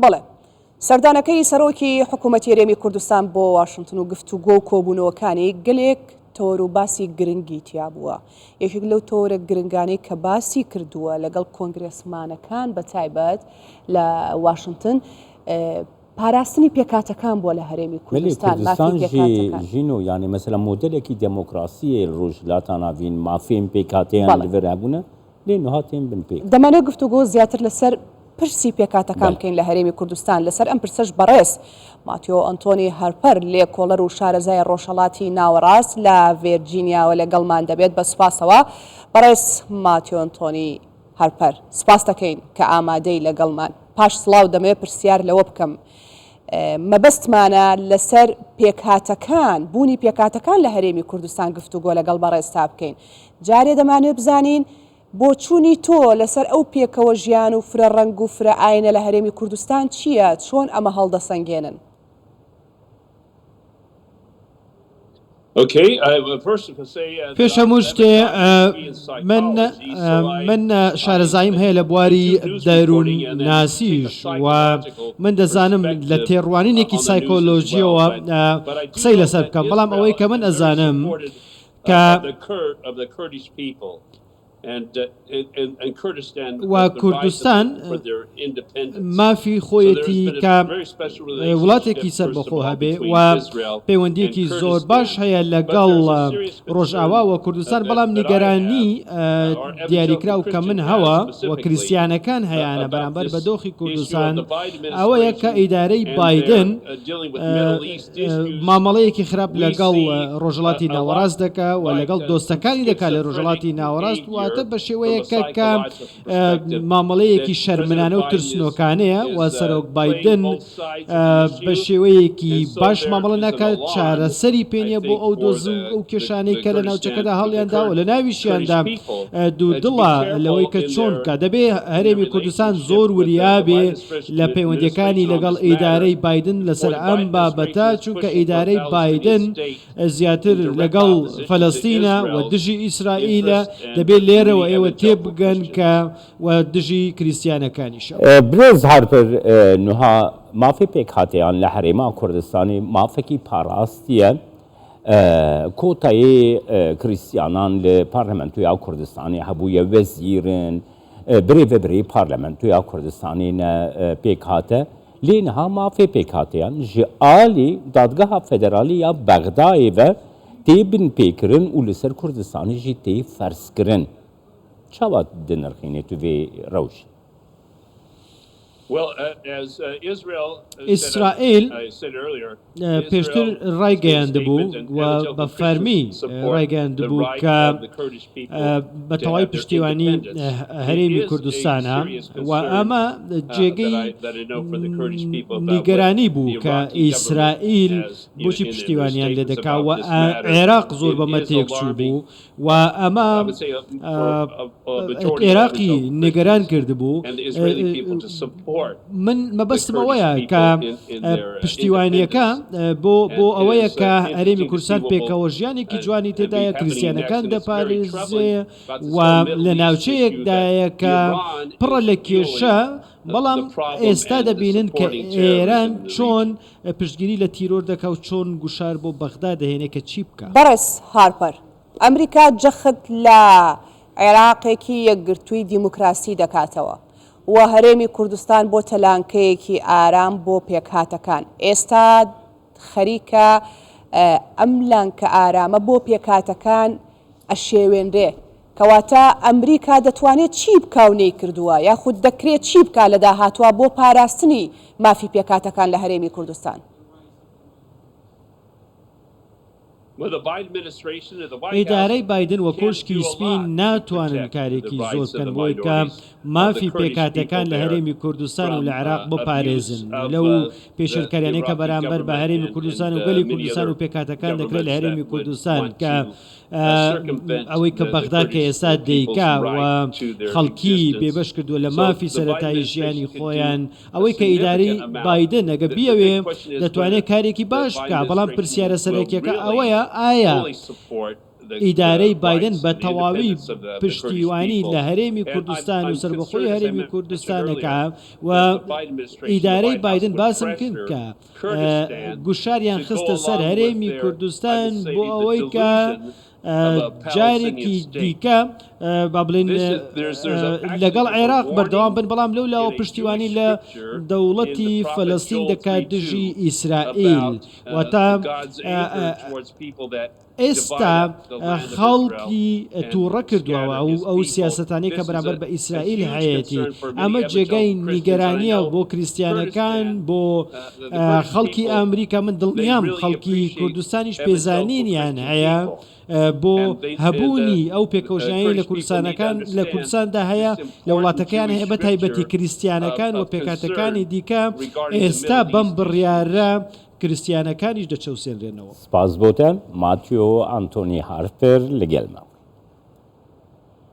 بەڵێ سەردانەکەی سەرۆکی حکوومەتی هەرێمی کوردستان بۆ واشنتن و گفتوگۆ و کۆبوونەوەکانی گەلێک تۆر و باسی گرنگی تیا بووە. یەکێک لەو تۆرە گرنگانەی کە باسی کردووە لەگەڵ کۆنگرێسمانەکان بە تایبەت لە واشنتن پاراستنی پێکاتەکان بۆ لە هەرێمی کوردستان ژینۆ یانی مەسەلا مۆدلێکی دموکراسی ڕۆژهەڵاتان ناوین مافێن پێکاتەیان لەبەر هەبوونە لێ نوهاتێن بن پێ دەمانێت گفتوگۆ زیاتر لەسەر پرسی پێکاتەکان بکەین لە هەرێمی کوردستان لەسەر ئەم پرسەش بەڕێز ماتیۆ ئەنتۆنی هەرپەر لێکۆڵەر و شارەزای ڕۆژهەڵاتی ناوەڕاست لە ڤێرجینیاوە لەگەڵمان دەبێت بە سوپاسەوە. بەڕێز ماتیۆ ئەنتۆنی هەرپەر سپاس دەکەین کە ئامادەی لەگەڵمان. پاش سڵاو دەمەوێت پرسیار لەوە بکەم مەبەستمانە لەسەر پێکهاتەکان بوونی پێکاتەکان لە هەرێمی کوردستان گفتوگۆ لەگەڵ بەڕێزتا بکەین. جارێ دەمانوێت بزانین بۆ چوونی تۆ لەسەر ئەو پێکەوە ژیان و فرە ڕەنگ و فرە ئاینە لە هەرێمی کوردستان چییە؟ چۆن ئەمە هەڵدەسەنگێنن؟ پێش هەموو شتێ من شارەزاییم هەیە لە بواری دەروون ناسیش و من دەزانم لە تێڕوانینێکی سایکۆلۆژیەوە قسەی لەسەر بکەم، بەڵام ئەوەی کە من ئەزانم کە و کوردستان مافی خۆیەتی کە وڵاتێکی سەربەخۆ هەبێ و پەیوەندیەکی زۆر باش هەیە لەگەڵ ڕۆژئاوا و کوردستان، بەڵام نیگەرانی دیاریکراو کە من هەوە و کریسیانەکان هەیەە بەرامبەر بە دۆخی کوردستان ئەوەیە کە ئیدارەی بایدن مامەڵەیەکی خراپ لەگەڵ ڕۆژهەڵاتی ناوەڕاست دەکا و لەگەڵ دۆستەکانی دەکات لە ڕۆژهەڵاتی ناوەڕاست واتە بە شێوەیەکە کە مامەڵەیەکی شەرمنانە و ترسنۆکانەیە و سەرۆک بایدن بە شێوەیەکی باش مامەڵە ناکات چارەسەری پێنیە بۆ ئەو دۆز و ئەو کێشانەی کە لە ناوچەکەدا هەڵیاندا و لە ناویشیاندا دوو دڵە لەوەی کە چۆن کە دەبێ هەرێمی کوردستان زۆر وریابێ لە پەیوەندیەکانی لەگەڵ ئیدارەی بایدن لەسەر ئەم بابەتە، چونکە ئیدارەی بایدن زیاتر لەگەڵ فەلەستینە و دژی ئیسرائیلە دەبێت لێرەوە ئێوە تێبگەن کە و دژی کریسیانەکانیشە. برێز هەرپەر نوها مافی پێکهاتەیان لە هەرێما کوردستانی مافێکی پاراستیە کۆتایی کریسیانان لە پارلەمەنتویا کوردستانی هەبوویە وەزیرن برێ پارلەمەنتویا کوردستانینە پێکهاتە لێنها مافێ پێکهاتەیان ji alî dadgeha federalî ya Bexdayê ve tê bin pêkirin û li ser Kurdistanê jî tê ferskirin. Çawa dinirxînê tu vê rewş? ئیسرائیل پێشتر ڕایگەیاندبوو و بە فەرمی ڕایگەیاندبوو کە بە تەواوی پشتیوانی هەرێمی کوردستانە و ئەمە جێگەی نیگەرانی بوو کە ئیسرائیل بۆچی پشتیوانیان لێ دەکا و عێراق زۆر بەمە تێکچوو بوو و ئەمە عێراقی نیگەران کردبوو. من مەبەستم ئەوەیە کە پشتیوانیەکە بۆ ئەوەیە کە هەرێمی کوردستان پێکەوە ژیانێکی جوانی تێدایە کریسیانەکان دەپارێزێ و لە ناوچەیەکدایە کە پڕە لە کێشە، بەڵام ئێستا دەبینن کە ئێران چۆن پشتگیری لە تیرۆر دەکا و چۆن گوشار بۆ بەغدا دەهێنێ کە چی بکە. بەڕێز هارپەر ئەمریکا جەخت لە عێراقێکی یەکگرتووی دیموکراسی دەکاتەوە و هەرێمی کوردستان بۆ تەلانکەیەکی ئارام بۆ پێکهاتەکان. ئێستا خەریکە ئەم لانکە ئارامە بۆ پێکهاتەکان ئەشێوێنرێ، کەواتە ئەمریکا دەتوانێت چی بکە و نەیکردووە یاخود دەکرێت چی بکە لە داهاتوە بۆ پاراستنی مافی پێکهاتەکان لە هەرێمی کوردستان؟ ئیدارەی بایدن وە کۆشکی سپین ناتوانن کارێکی زۆر بکەن بۆی کە مافی پێکاتەکان لە هەرێمی کوردستان و لە عێراق بپارێزن لەو پێشنگاریانەی کە بەرامبەر بە هەرێمی کوردستان و گەلی کوردستان و پێکاتەکان دەکرێت لە هەرێمی کوردستان کە ئەوەی کە بەغدا کە ئێستا دەیکا و خەڵکی بێبەش کردووە لە مافی سەرەتایی ژیانی خۆیان، ئەوەی کە ئیدارەی بایدن ئەگە بیەوێ دەتوانێت کارێکی باش بکە، بەڵام پرسیارە سەرەکیەکە ئەوەیە ئایا ئیدارەی بایدن بە تەواوی پشتیوانی لە هەرێمی کوردستان و سربەخۆی هەرێمی کوردستانەکە و ئیدارەی بایدن باسم کرد کە گوشاریان خستە سەر هەرێمی کوردستان بۆ ئەوەی کە جارێکی دیکە با بڵێن لەگەڵ عێراق بەردەوام بن بەڵام لەولاوە پشتیوانی لە دەوڵەتی فەلەستین دەکات دژی ئیسرائیل واتە ئێستا خەڵکی تووڕە کردووەوە ئەو سیاسەتانی کە بەرامبەر بە ئیسرائیل هەیەی ئەمە جێگەی نیگەرانیە بۆ کریسیانەکان بۆ خەڵکی ئەمریکا من دڵنیام خەڵکی کوردستانیش پێزانینیان هەیە بۆ هەبوونی ئەو پێکەوژایی لە کوردستانەکان لە کوردستاندا هەیە لە وڵاتەکان هەیە بە تایبەتی کریسیانەکان و پێکاتەکانی دیکە ئێستا بەم بڕیارە کریسیانەکانیش دەچەوسێنرێنەوە. سپاس بۆتان ماتیۆ ئەنتۆنی هارپەر لەگەڵمان.